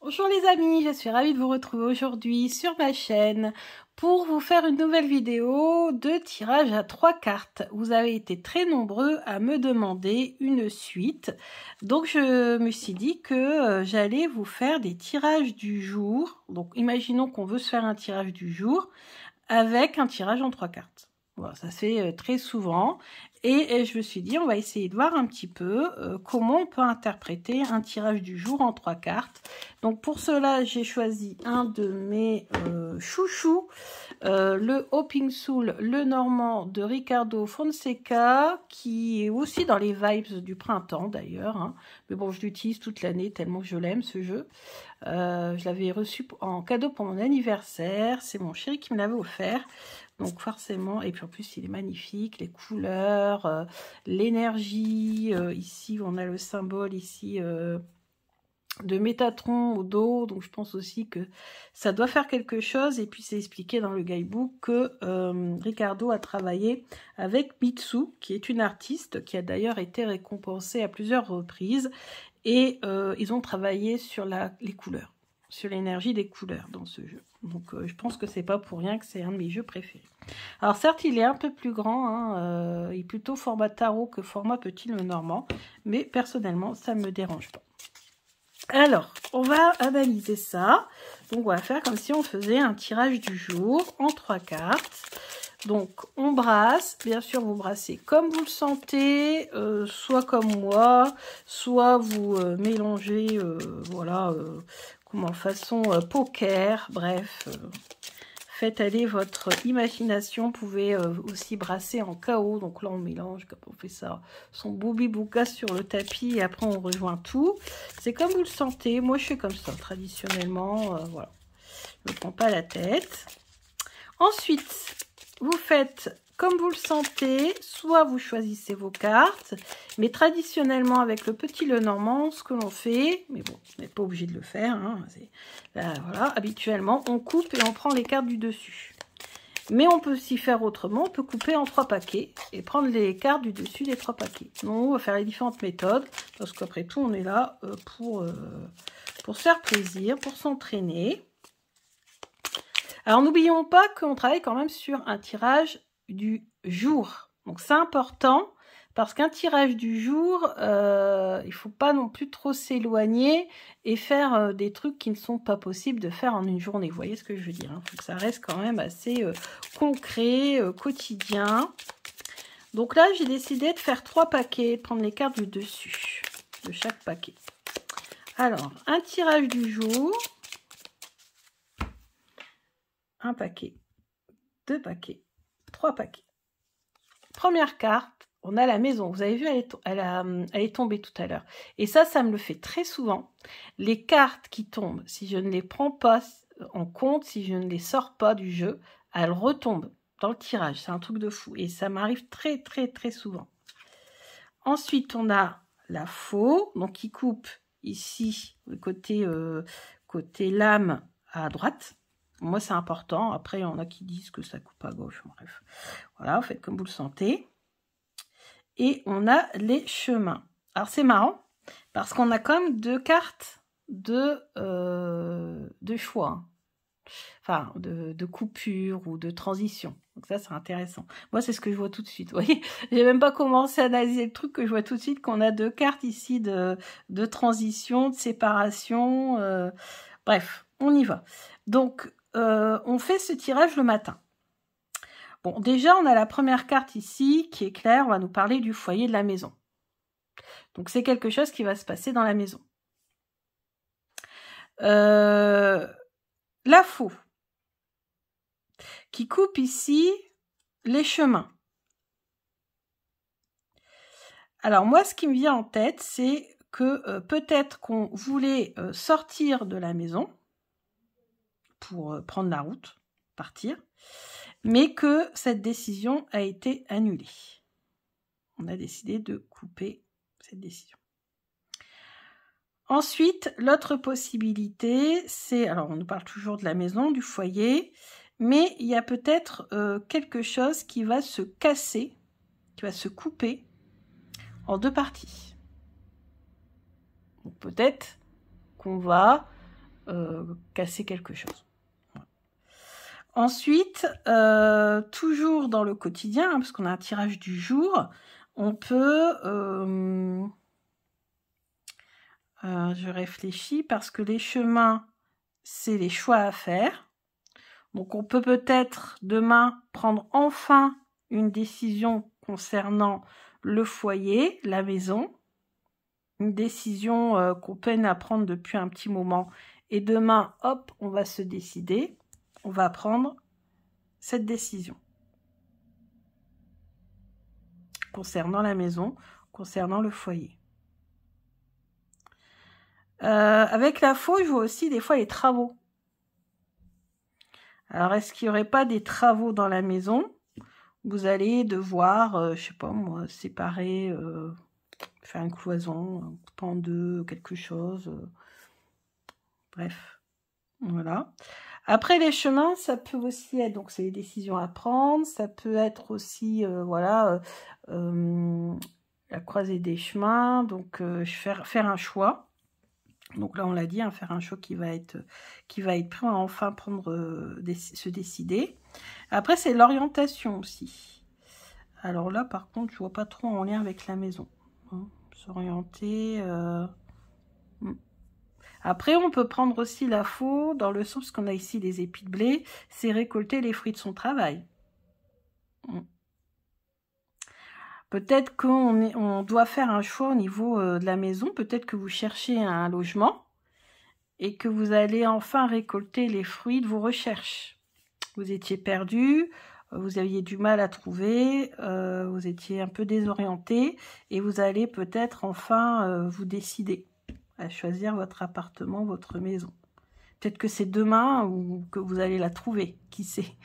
Bonjour les amis, je suis ravie de vous retrouver aujourd'hui sur ma chaîne pour vous faire une nouvelle vidéo de tirage à 3 cartes. Vous avez été très nombreux à me demander une suite, donc je me suis dit que j'allais vous faire des tirages du jour. Donc imaginons qu'on veut se faire un tirage du jour avec un tirage en 3 cartes. Voilà, ça se fait très souvent. Et je me suis dit, on va essayer de voir un petit peu comment on peut interpréter un tirage du jour en 3 cartes. Donc pour cela, j'ai choisi un de mes chouchous, le Hopping Soul, le Normand de Ricardo Fonseca, qui est aussi dans les vibes du printemps d'ailleurs. Hein. Mais bon, je l'utilise toute l'année tellement que je l'aime ce jeu. Je l'avais reçu en cadeau pour mon anniversaire. C'est mon chéri qui me l'avait offert. Donc forcément, et puis en plus il est magnifique, les couleurs, l'énergie, ici on a le symbole ici de Métatron au dos, donc je pense aussi que ça doit faire quelque chose, et puis c'est expliqué dans le guidebook que Ricardo a travaillé avec Mitsu, qui est une artiste, qui a d'ailleurs été récompensée à plusieurs reprises, et ils ont travaillé sur les couleurs, sur l'énergie des couleurs dans ce jeu. Donc je pense que c'est pas pour rien que c'est un de mes jeux préférés. Alors certes, il est un peu plus grand, hein, il est plutôt format tarot que format petit le normand, mais personnellement, ça ne me dérange pas. Alors, on va analyser ça. Donc on va faire comme si on faisait un tirage du jour en 3 cartes. Donc on brasse, bien sûr vous brassez comme vous le sentez, soit comme moi, soit vous mélangez, voilà, comme en façon poker, bref, faites aller votre imagination. Vous pouvez aussi brasser en chaos, donc là on mélange, comme on fait ça, son boubi-bouka sur le tapis et après on rejoint tout. C'est comme vous le sentez, moi je fais comme ça traditionnellement, voilà, je ne me prends pas la tête. Ensuite, vous faites comme vous le sentez, soit vous choisissez vos cartes, mais traditionnellement avec le petit Lenormand, ce que l'on fait, mais bon, vous n'êtes pas obligé de le faire, hein, là, voilà, habituellement, on coupe et on prend les cartes du dessus. Mais on peut aussi faire autrement, on peut couper en 3 paquets et prendre les cartes du dessus des 3 paquets. Donc on va faire les différentes méthodes, parce qu'après tout, on est là pour se faire plaisir, pour s'entraîner. Alors n'oublions pas qu'on travaille quand même sur un tirage du jour. Donc c'est important parce qu'un tirage du jour, il ne faut pas non plus trop s'éloigner et faire des trucs qui ne sont pas possibles de faire en une journée. Vous voyez ce que je veux dire, hein? Il faut que ça reste quand même assez concret, quotidien. Donc là, j'ai décidé de faire 3 paquets, de prendre les cartes du dessus de chaque paquet. Alors, un tirage du jour. Un paquet, 2 paquets, 3 paquets. Première carte, on a la maison. Vous avez vu, elle est tombée tout à l'heure. Et ça me le fait très souvent. Les cartes qui tombent, si je ne les prends pas en compte, si je ne les sors pas du jeu, elles retombent dans le tirage. C'est un truc de fou. Et ça m'arrive très, très, très souvent. Ensuite, on a la faux, donc qui coupe ici, le côté lame à droite. Moi, c'est important. Après, il y en a qui disent que ça coupe à gauche. Bref, voilà, faites comme vous le sentez. Et on a les chemins. Alors, c'est marrant parce qu'on a quand même 2 cartes de choix. Hein. Enfin, de coupure ou de transition. Donc ça, c'est intéressant. Moi, c'est ce que je vois tout de suite. Vous voyez, j'ai même pas commencé à analyser le truc que je vois tout de suite qu'on a 2 cartes ici de transition, de séparation. Bref, on y va. Donc, on fait ce tirage le matin. Bon, déjà, on a la première carte ici qui est claire. On va nous parler du foyer de la maison. Donc, c'est quelque chose qui va se passer dans la maison. La faux qui coupe ici les chemins. Alors, moi, ce qui me vient en tête, c'est que peut-être qu'on voulait sortir de la maison pour prendre la route, partir, mais que cette décision a été annulée. On a décidé de couper cette décision. Ensuite, l'autre possibilité, c'est, alors on nous parle toujours de la maison, du foyer, mais il y a peut-être quelque chose qui va se casser, qui va se couper en 2 parties. Donc peut-être qu'on va casser quelque chose. Ensuite, toujours dans le quotidien, hein, parce qu'on a un tirage du jour, on peut... je réfléchis parce que les chemins, c'est les choix à faire. Donc on peut peut-être demain prendre enfin une décision concernant le foyer, la maison. Une décision qu'on peine à prendre depuis un petit moment. Et demain, hop, on va se décider. On va prendre cette décision. Concernant la maison, concernant le foyer. Avec la faux, je vois aussi des fois les travaux. Alors, est-ce qu'il n'y aurait pas des travaux dans la maison? Vous allez devoir, je sais pas moi, séparer, faire une cloison, couper en deux, quelque chose. Bref, voilà. Après, les chemins, ça peut aussi être, donc c'est les décisions à prendre, ça peut être aussi, voilà, la croisée des chemins, donc faire un choix. Donc là, on l'a dit, hein, faire un choix qui va être pris, enfin prendre, se décider. Après, c'est l'orientation aussi. Alors là, par contre, je vois pas trop en lien avec la maison. Hein, s'orienter. Après, on peut prendre aussi la faux dans le sens, parce qu'on a ici les épis de blé, c'est récolter les fruits de son travail. Peut-être qu'on doit faire un choix au niveau de la maison. Peut-être que vous cherchez un logement et que vous allez enfin récolter les fruits de vos recherches. Vous étiez perdu, vous aviez du mal à trouver, vous étiez un peu désorienté et vous allez peut-être enfin vous décider à choisir votre appartement, votre maison. Peut-être que c'est demain ou que vous allez la trouver, qui sait.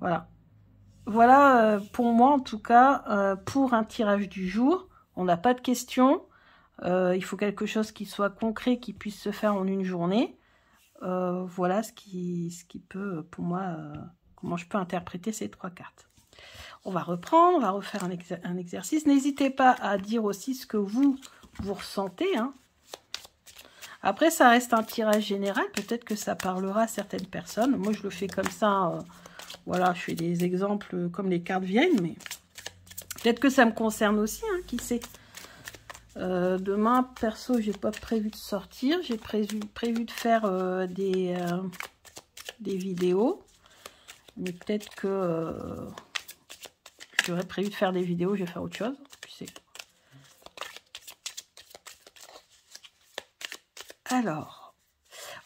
Voilà. Voilà, pour moi en tout cas, pour un tirage du jour, on n'a pas de questions. Il faut quelque chose qui soit concret, qui puisse se faire en une journée. Voilà ce qui peut, pour moi, comment je peux interpréter ces trois cartes. On va reprendre, on va refaire un exercice. N'hésitez pas à dire aussi ce que vous ressentez. Hein. Après, ça reste un tirage général. Peut-être que ça parlera à certaines personnes. Moi, je le fais comme ça. Voilà, je fais des exemples comme les cartes viennent, mais peut-être que ça me concerne aussi, hein, qui sait. Demain, perso, j'ai pas prévu de sortir. J'ai prévu de faire des vidéos. Mais peut-être que j'aurais prévu de faire des vidéos, je vais faire autre chose. Tu sais. Alors,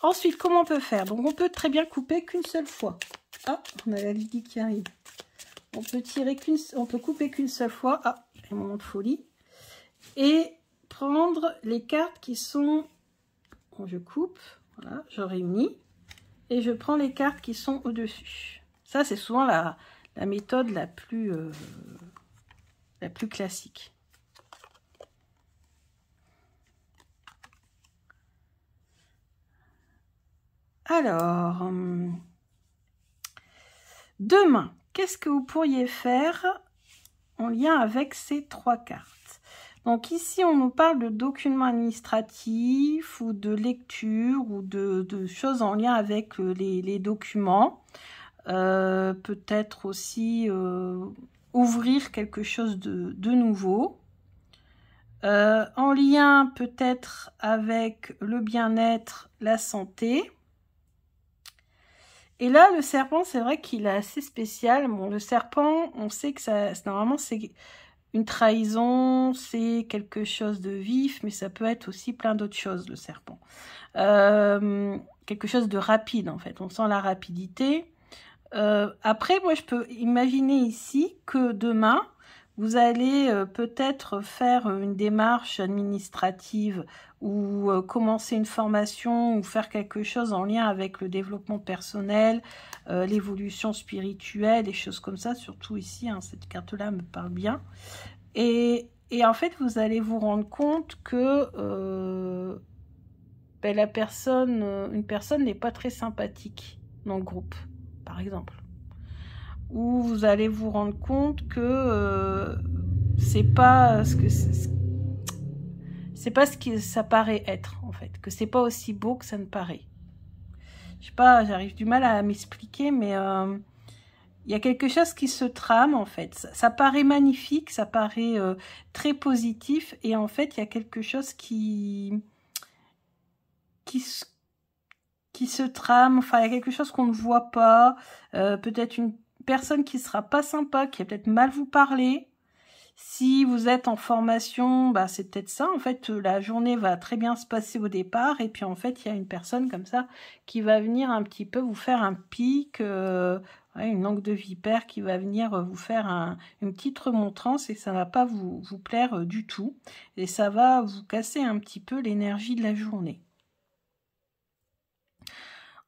ensuite, comment on peut faire? Donc, on peut très bien couper qu'une seule fois. Ah, on a la Lydie qui arrive. On peut couper qu'une seule fois. Ah, un moment de folie. Et prendre les cartes qui sont... Bon, je coupe, voilà, je réunis. Et je prends les cartes qui sont au-dessus. Ça, c'est souvent la méthode la plus classique. Alors... Demain, qu'est-ce que vous pourriez faire en lien avec ces trois cartes? Donc ici, on nous parle de documents administratifs ou de lecture ou de choses en lien avec les documents. Peut-être aussi ouvrir quelque chose de nouveau. En lien peut-être avec le bien-être, la santé. Et là, le serpent, c'est vrai qu'il est assez spécial. Bon, le serpent, on sait que ça, normalement, c'est une trahison, c'est quelque chose de vif, mais ça peut être aussi plein d'autres choses, le serpent. Quelque chose de rapide, en fait. On sent la rapidité. Après, moi, je peux imaginer ici que demain, vous allez peut-être faire une démarche administrative ou commencer une formation ou faire quelque chose en lien avec le développement personnel, l'évolution spirituelle, des choses comme ça. Surtout ici, hein, cette carte-là me parle bien. Et en fait, vous allez vous rendre compte que ben, une personne n'est pas très sympathique dans le groupe, par exemple. Où vous allez vous rendre compte que c'est pas ce que ça paraît être, en fait, que c'est pas aussi beau que ça ne paraît. Je sais pas, j'arrive du mal à m'expliquer, mais il y a quelque chose qui se trame en fait. Ça paraît magnifique, ça paraît très positif, et en fait il y a quelque chose qui se trame. Enfin, il y a quelque chose qu'on ne voit pas. Peut-être une personne qui sera pas sympa, qui va peut-être mal vous parler. Si vous êtes en formation, bah, c'est peut-être ça. En fait, la journée va très bien se passer au départ. Et puis, en fait, il y a une personne comme ça qui va venir un petit peu vous faire un pic, une langue de vipère qui va venir vous faire une petite remontrance, et ça va pas vous plaire du tout. Et ça va vous casser un petit peu l'énergie de la journée.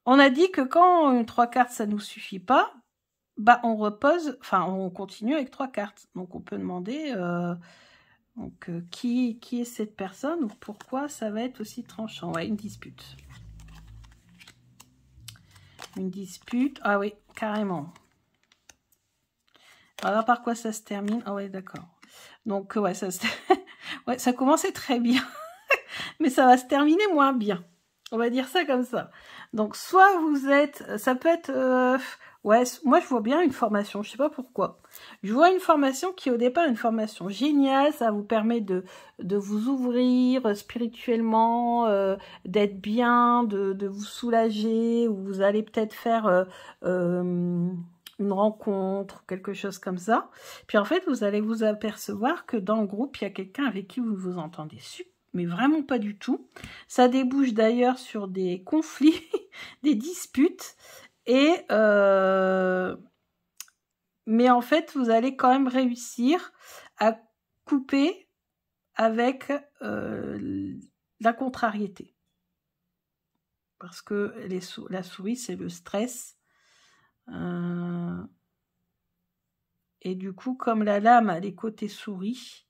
On a dit que quand 3 cartes, ça nous suffit pas, bah on repose, enfin on continue avec 3 cartes. Donc on peut demander qui est cette personne, ou pourquoi ça va être aussi tranchant. Ouais, une dispute. Une dispute, ah oui, carrément. Alors par quoi ça se termine? Ah ouais, d'accord. Donc ouais, ouais, ça commençait très bien, mais ça va se terminer moins bien. On va dire ça comme ça. Donc soit vous êtes, ça peut être... ouais, moi je vois bien une formation, je sais pas pourquoi. Je vois une formation qui au départ est une formation géniale, ça vous permet de vous ouvrir spirituellement, d'être bien, de vous soulager, ou vous allez peut-être faire une rencontre, quelque chose comme ça. Puis en fait, vous allez vous apercevoir que dans le groupe, il y a quelqu'un avec qui vous vous entendez super, mais vraiment pas du tout. Ça débouche d'ailleurs sur des conflits, des disputes, et mais en fait, vous allez quand même réussir à couper avec la contrariété. Parce que la souris, c'est le stress. Et du coup, comme la lame a les côtés souris,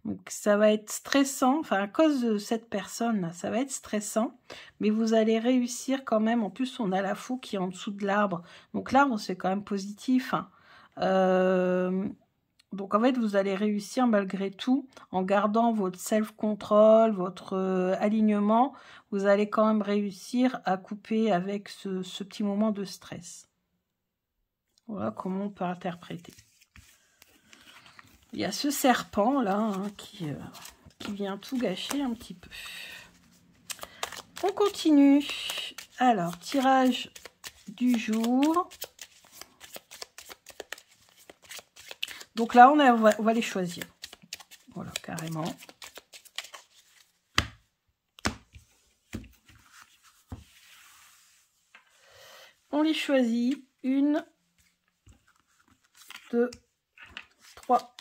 donc ça va être stressant, enfin à cause de cette personne, ça va être stressant, mais vous allez réussir quand même. En plus, on a la fou qui est en dessous de l'arbre, donc l'arbre c'est quand même positif, hein. Donc en fait, vous allez réussir malgré tout, en gardant votre self-control, votre alignement, vous allez quand même réussir à couper avec ce petit moment de stress. Voilà comment on peut interpréter. Il y a ce serpent là, hein, qui vient tout gâcher un petit peu. On continue. Alors, tirage du jour. Donc là, on va les choisir. Voilà, carrément. On les choisit. 1, 2, 3.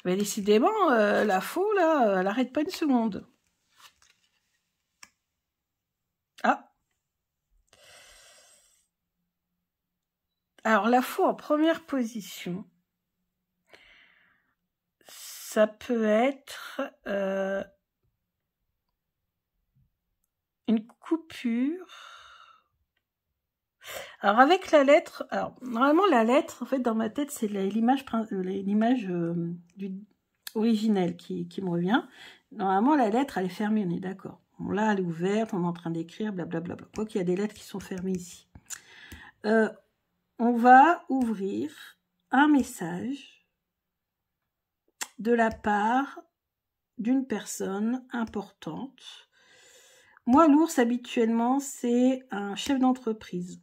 Mais décidément, la faux, là, elle n'arrête pas une seconde. Ah. Alors, la faux en première position, ça peut être une coupure. Alors, avec la lettre, alors, normalement, la lettre, en fait, dans ma tête, c'est l'image originelle qui me revient. Normalement, la lettre, elle est fermée, on est d'accord. Bon, là, elle est ouverte, on est en train d'écrire, blablabla. Quoi qu'il y a des lettres qui sont fermées ici. On va ouvrir un message de la part d'une personne importante. Moi, l'ours, habituellement, c'est un chef d'entreprise.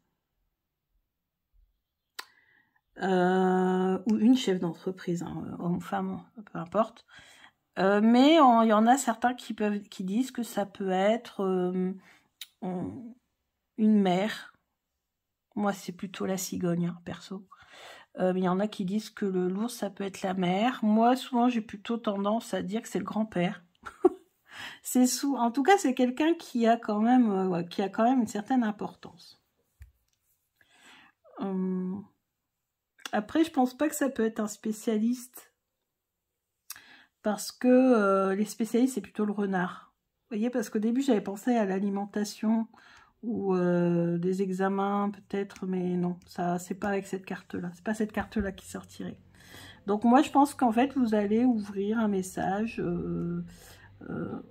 Ou une chef d'entreprise, hein, homme, femme, peu importe. Mais il y en a certains qui disent que ça peut être une mère. Moi, c'est plutôt la cigogne, hein, perso. Mais il y en a qui disent que l'ours, ça peut être la mère. Moi, souvent, j'ai plutôt tendance à dire que c'est le grand-père. En tout cas, c'est quelqu'un qui a quand même une certaine importance. Après, je pense pas que ça peut être un spécialiste, parce que les spécialistes, c'est plutôt le renard. Vous voyez, parce qu'au début, j'avais pensé à l'alimentation ou des examens peut-être, mais non, ça, c'est pas avec cette carte-là. C'est pas cette carte-là qui sortirait. Donc moi, je pense qu'en fait, vous allez ouvrir un message,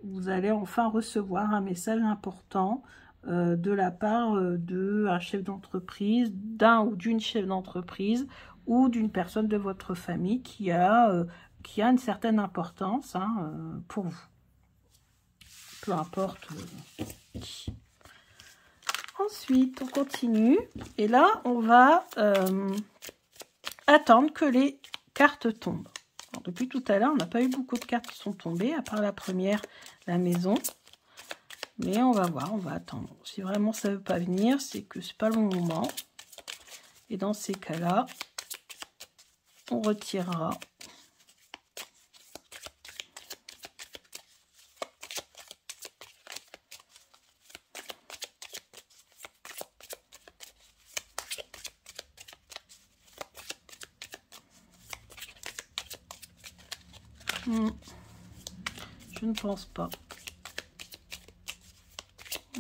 vous allez enfin recevoir un message important de la part d'un chef d'entreprise, d'un ou d'une chef d'entreprise, ou d'une personne de votre famille qui a une certaine importance pour vous. Peu importe qui. Ensuite, on continue. Et là, on va attendre que les cartes tombent. Alors, depuis tout à l'heure, on n'a pas eu beaucoup de cartes qui sont tombées, à part la première, la maison. Mais on va voir, on va attendre. Si vraiment ça ne veut pas venir, c'est que c'est pas le bon moment. Et dans ces cas-là, on retirera. Je ne pense pas.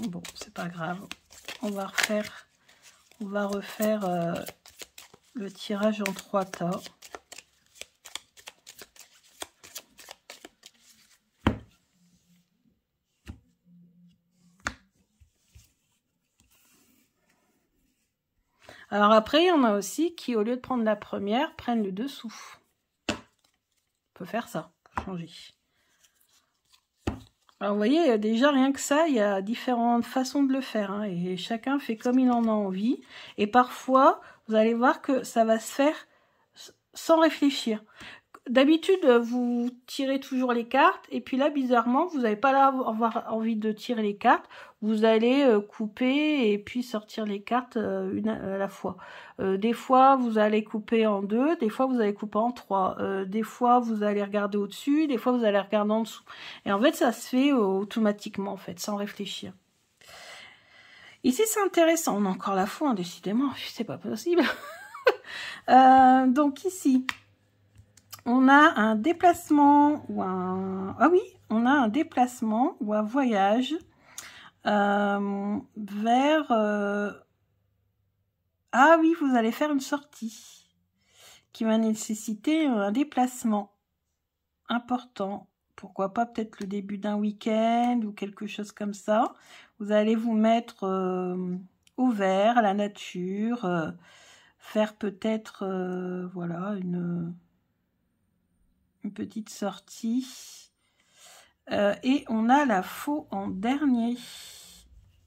Bon, c'est pas grave. On va refaire le tirage en 3 tas. Alors après, il y en a aussi qui, au lieu de prendre la première, prennent le dessous. On peut faire ça, pour changer. Alors vous voyez, déjà rien que ça, il y a différentes façons de le faire. Et chacun fait comme il en a envie. Et parfois, vous allez voir que ça va se faire sans réfléchir. D'habitude, vous tirez toujours les cartes, et puis là, bizarrement, vous n'allez pas avoir envie de tirer les cartes. Vous allez couper et puis sortir les cartes une à la fois. Des fois, vous allez couper en 2, des fois, vous allez couper en 3. Des fois, vous allez regarder au-dessus, des fois, vous allez regarder en dessous. Et en fait, ça se fait automatiquement, en fait, sans réfléchir. Ici, c'est intéressant. On a encore la foi, décidément. C'est pas possible. Donc, ici... on a un déplacement ou un... Ah oui, on a un déplacement ou un voyage vers... Ah oui, vous allez faire une sortie qui va nécessiter un déplacement important. Pourquoi pas peut-être le début d'un week-end ou quelque chose comme ça. Vous allez vous mettre au vert, à la nature, faire peut-être, voilà, une petite sortie. Et on a la faux en dernier.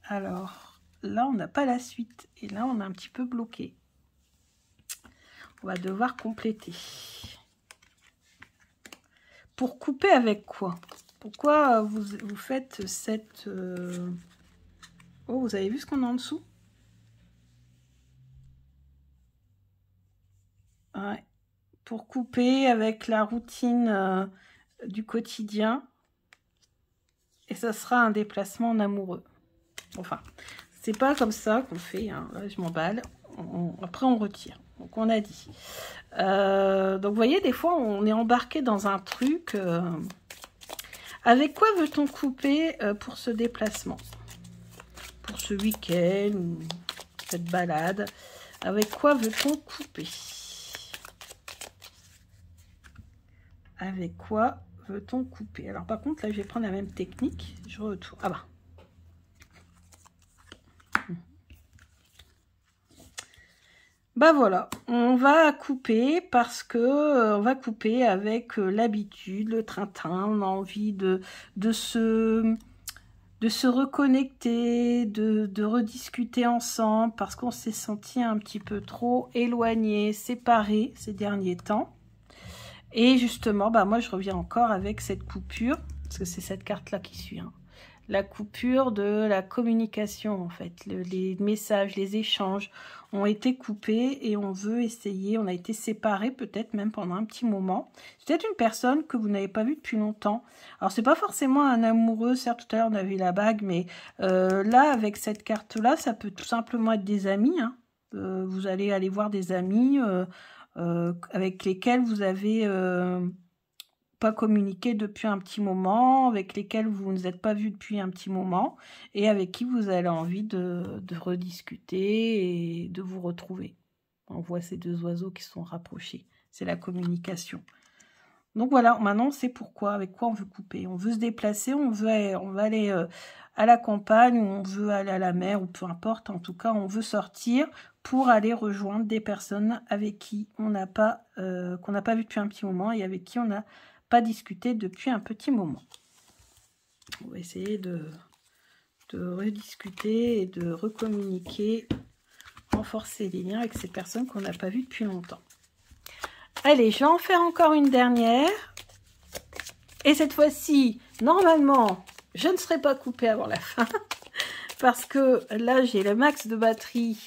Alors, là, on n'a pas la suite. Et là, on est un petit peu bloqué. On va devoir compléter. Pour couper avec quoi? Pourquoi vous faites cette... Oh, vous avez vu ce qu'on a en dessous? Ouais. Pour couper avec la routine du quotidien. Et ça sera un déplacement en amoureux. Enfin, c'est pas comme ça qu'on fait. Là, je m'emballe. Après, on retire. Donc, on a dit. Donc, vous voyez, des fois, on est embarqué dans un truc. Avec quoi veut-on couper pour ce déplacement? Pour ce week-end ou cette balade? Avec quoi veut-on couper? Avec quoi veut-on couper? Alors, par contre, là, je vais prendre la même technique. Je retourne. Ah bah. Bah voilà, on va couper parce que on va couper avec l'habitude, le train-train, on a envie de se reconnecter, de rediscuter ensemble parce qu'on s'est senti un petit peu trop éloigné, séparé ces derniers temps. Et justement, bah moi je reviens encore avec cette coupure, parce que c'est cette carte-là qui suit, la coupure de la communication en fait, les messages, les échanges ont été coupés et on veut essayer, on a été séparés peut-être même pendant un petit moment. C'est peut-être une personne que vous n'avez pas vue depuis longtemps. Alors c'est pas forcément un amoureux, certes tout à l'heure on a vu la bague, mais là avec cette carte-là, ça peut tout simplement être des amis. Vous allez aller voir des amis avec lesquels vous avez... pas communiqué depuis un petit moment, avec lesquels vous ne êtes pas vu depuis un petit moment, et avec qui vous avez envie de rediscuter et de vous retrouver. On voit ces deux oiseaux qui sont rapprochés. C'est la communication. Donc voilà, maintenant on sait pourquoi, avec quoi on veut couper. On veut se déplacer, on va aller à la campagne, ou on veut aller à la mer, ou peu importe. En tout cas, on veut sortir pour aller rejoindre des personnes avec qui on n'a pas, qu'on n'a pas vu depuis un petit moment et avec qui on n'a pas discuté depuis un petit moment. On va essayer de rediscuter et de recommuniquer, renforcer les liens avec ces personnes qu'on n'a pas vues depuis longtemps. Allez, je vais en faire encore une dernière. Et cette fois-ci, normalement, je ne serai pas coupée avant la fin. Parce que là, j'ai le max de batterie.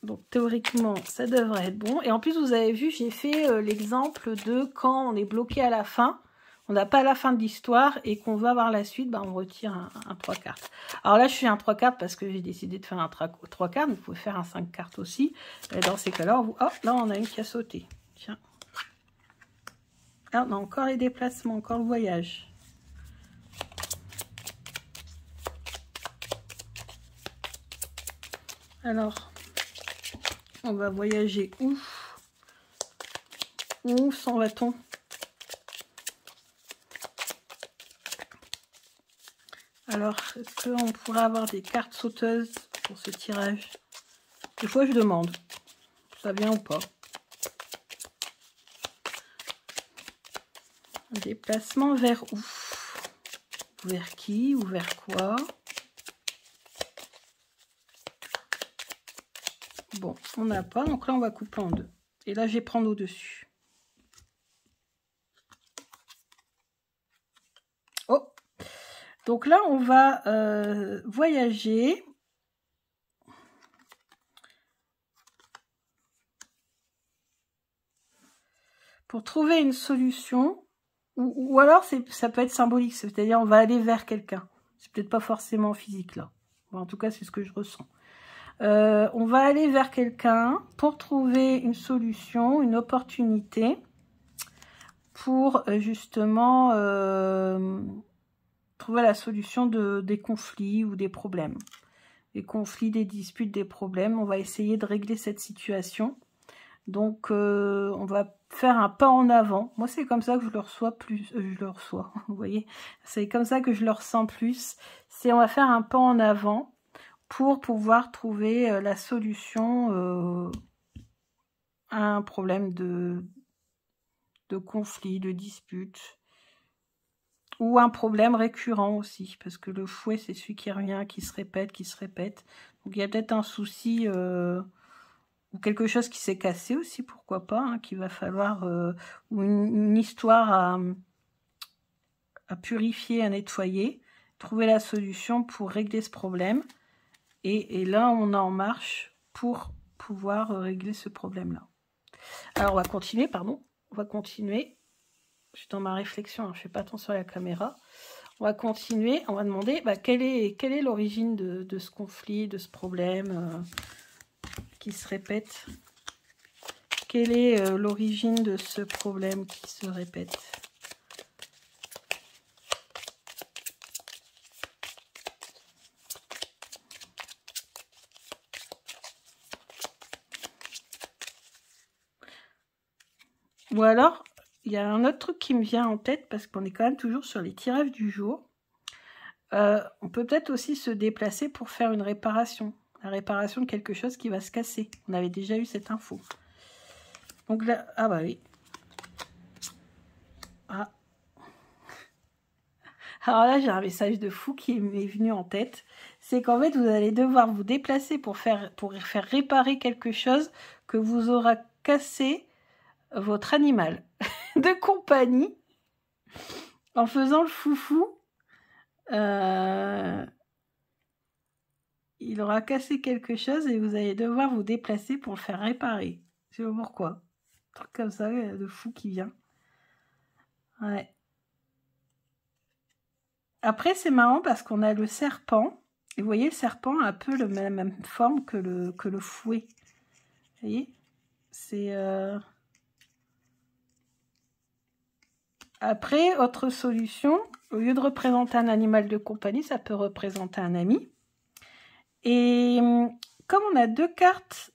Donc, théoriquement, ça devrait être bon. Et en plus, vous avez vu, j'ai fait l'exemple de quand on est bloqué à la fin. On n'a pas la fin de l'histoire et qu'on veut avoir la suite, bah, on retire un 3 cartes. Alors là, je fais un 3 cartes parce que j'ai décidé de faire un 3 cartes. Vous pouvez faire un 5 cartes aussi. Et dans ces cas-là, oh, là, on a une qui a sauté. Tiens. Ah, on a encore les déplacements, encore le voyage. Alors, on va voyager où? Où s'en va-t-on? Alors, est-ce qu'on pourrait avoir des cartes sauteuses pour ce tirage? Des fois, je demande. Ça vient ou pas? Un déplacement vers où? Vers qui ou vers quoi? Bon, on n'a pas, donc là, on va couper en deux. Et là, je vais prendre au-dessus. Oh! Donc là, on va voyager. Pour trouver une solution. Ou alors, ça peut être symbolique. C'est-à-dire, on va aller vers quelqu'un. C'est peut-être pas forcément physique, là. Bon, en tout cas, c'est ce que je ressens. On va aller vers quelqu'un pour trouver une solution, une opportunité. Pour justement... trouver la solution des conflits ou des problèmes. Des conflits, des disputes, des problèmes. On va essayer de régler cette situation. Donc, on va faire un pas en avant. Moi, c'est comme ça que je le reçois plus. Je le reçois, vous voyez. C'est comme ça que je le ressens plus. C'est on va faire un pas en avant pour pouvoir trouver la solution à un problème de conflit, de dispute. Ou un problème récurrent aussi, parce que le fouet, c'est celui qui revient, qui se répète, qui se répète. Donc, il y a peut-être un souci ou quelque chose qui s'est cassé aussi, pourquoi pas, hein, qu'il va falloir... ou une histoire à purifier, à nettoyer, trouver la solution pour régler ce problème. Et là, on est en marche pour pouvoir régler ce problème-là. Alors, on va continuer, pardon. On va continuer. Je suis dans ma réflexion, hein, je ne fais pas attention à la caméra. On va continuer, on va demander bah, quelle est l'origine de ce conflit, de ce problème qui se répète. Quelle est l'origine de ce problème qui se répète? Ou alors... il y a un autre truc qui me vient en tête, parce qu'on est quand même toujours sur les tirages du jour. On peut peut-être aussi se déplacer pour faire une réparation. La réparation de quelque chose qui va se casser. On avait déjà eu cette info. Donc là, ah bah oui. Ah. Alors là, j'ai un message de fou qui m'est venu en tête. C'est qu'en fait, vous allez devoir vous déplacer pour faire réparer quelque chose que vous aura cassé votre animal de compagnie en faisant le foufou. Il aura cassé quelque chose et vous allez devoir vous déplacer pour le faire réparer. Je sais pas pourquoi. Un truc comme ça de fou qui vient. Ouais. Après, c'est marrant parce qu'on a le serpent. Et vous voyez, le serpent a un peu la même forme que le fouet. Vous voyez? C'est... Après, autre solution, au lieu de représenter un animal de compagnie, ça peut représenter un ami. Et comme on a deux cartes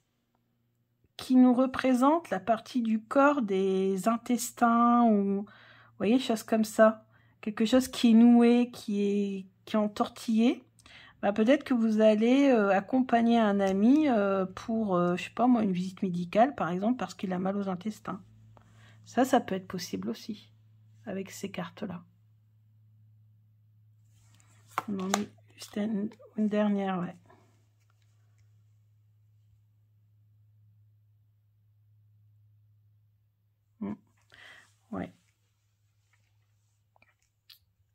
qui nous représente la partie du corps des intestins ou, vous voyez, choses comme ça. Quelque chose qui est noué, qui est entortillé. Bah, peut-être que vous allez accompagner un ami pour, je sais pas moi, une visite médicale, par exemple, parce qu'il a mal aux intestins. Ça peut être possible aussi, avec ces cartes-là. On en met juste une dernière, ouais. Ouais.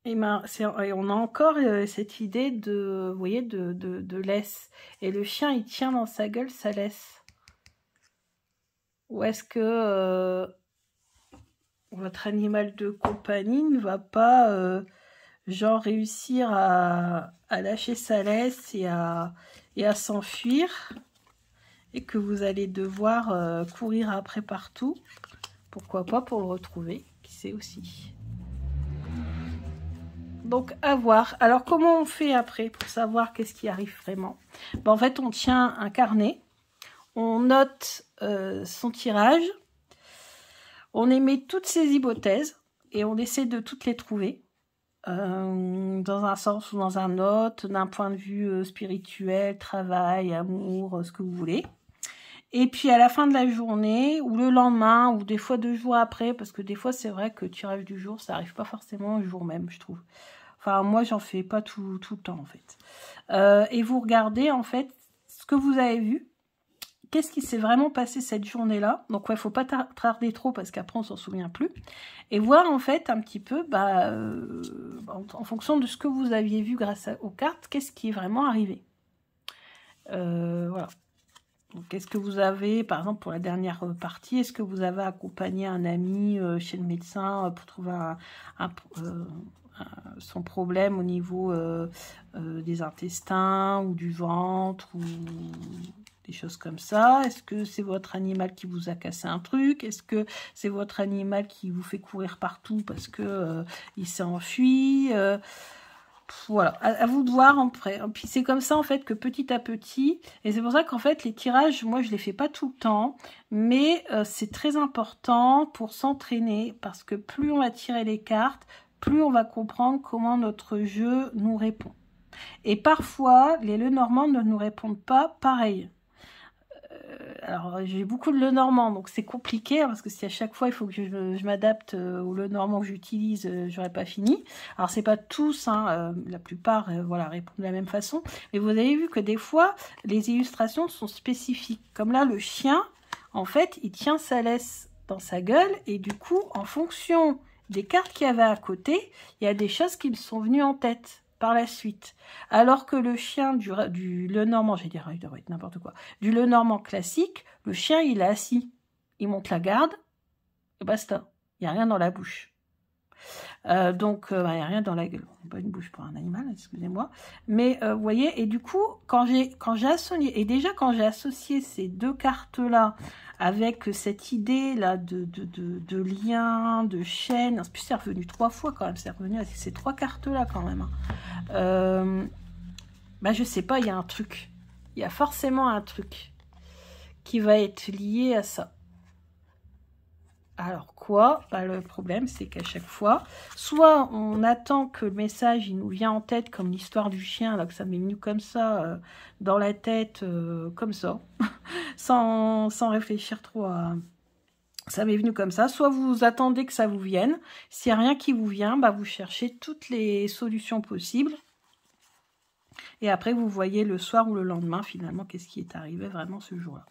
Et, et on a encore cette idée de, vous voyez, de laisse. Et le chien, il tient dans sa gueule sa laisse. Ou est-ce que votre animal de compagnie ne va pas, genre, réussir à lâcher sa laisse et à s'enfuir, et que vous allez devoir courir après partout? Pourquoi pas pour le retrouver, qui sait aussi. Donc, à voir. Alors, comment on fait après pour savoir qu'est-ce qui arrive vraiment? Ben, en fait, on tient un carnet, on note son tirage, on émet toutes ses hypothèses et on essaie de toutes les trouver, dans un sens ou dans un autre, d'un point de vue spirituel, travail, amour, ce que vous voulez. Et puis à la fin de la journée, ou le lendemain, ou des fois 2 jours après, parce que des fois c'est vrai que le tirage du jour, ça arrive pas forcément le jour même, je trouve. Enfin, moi, j'en fais pas tout le temps, en fait. Et vous regardez, en fait, ce que vous avez vu. Qu'est-ce qui s'est vraiment passé cette journée-là? Donc, ouais, faut pas tarder trop, parce qu'après, on s'en souvient plus. Et voir, en fait, un petit peu, en fonction de ce que vous aviez vu grâce aux cartes, qu'est-ce qui est vraiment arrivé. Voilà. Donc, est-ce que vous avez, par exemple, pour la dernière partie, est-ce que vous avez accompagné un ami chez le médecin pour trouver son problème au niveau des intestins ou du ventre ou des choses comme ça? Est-ce que c'est votre animal qui vous a cassé un truc? Est-ce que c'est votre animal qui vous fait courir partout parce que il s'est enfui? Voilà, à vous de voir en près. Puis c'est comme ça en fait que petit à petit, et c'est pour ça qu'en fait les tirages, moi je les fais pas tout le temps, mais c'est très important pour s'entraîner, parce que plus on va tirer les cartes, plus on va comprendre comment notre jeu nous répond. Et parfois, les Lenormand ne nous répondent pas pareil. Alors, j'ai beaucoup de Lenormand, donc c'est compliqué, hein, parce que si à chaque fois, il faut que je m'adapte au Lenormand que j'utilise, j'aurais pas fini. Alors, c'est pas tous, hein, la plupart voilà, répondent de la même façon. Mais vous avez vu que des fois, les illustrations sont spécifiques. Comme là, le chien, en fait, il tient sa laisse dans sa gueule, et du coup, en fonction des cartes qu'il y avait à côté, il y a des choses qui me sont venues en tête par la suite. Alors que le chien du Lenormand, j'ai dit n'importe quoi, du Lenormand classique, le chien il est assis, il monte la garde, et basta, il n'y a rien dans la bouche. Donc, il n'y a rien dans la gueule. Pas une bouche pour un animal, excusez-moi. Mais vous voyez, et du coup, quand j'ai associé, et déjà quand j'ai associé ces deux cartes-là avec cette idée-là de lien, de chaîne, en plus c'est revenu 3 fois quand même, c'est revenu avec ces 3 cartes-là quand même. Je sais pas, il y a un truc. Il y a forcément un truc qui va être lié à ça. Alors quoi? Le problème, c'est qu'à chaque fois, soit on attend que le message il nous vient en tête, comme l'histoire du chien, là, que ça m'est venu comme ça, dans la tête, comme ça, sans réfléchir trop à... Ça m'est venu comme ça. Soit vous attendez que ça vous vienne. S'il n'y a rien qui vous vient, vous cherchez toutes les solutions possibles. Et après, vous voyez le soir ou le lendemain, finalement, qu'est-ce qui est arrivé vraiment ce jour-là.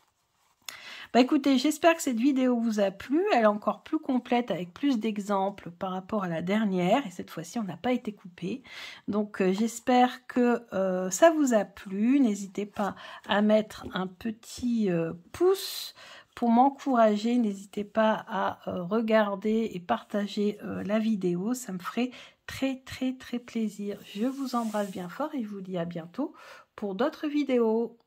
Écoutez, j'espère que cette vidéo vous a plu. Elle est encore plus complète avec plus d'exemples par rapport à la dernière. Et cette fois-ci, on n'a pas été coupé. Donc, j'espère que ça vous a plu. N'hésitez pas à mettre un petit pouce pour m'encourager. N'hésitez pas à regarder et partager la vidéo. Ça me ferait très, très, très plaisir. Je vous embrasse bien fort et je vous dis à bientôt pour d'autres vidéos.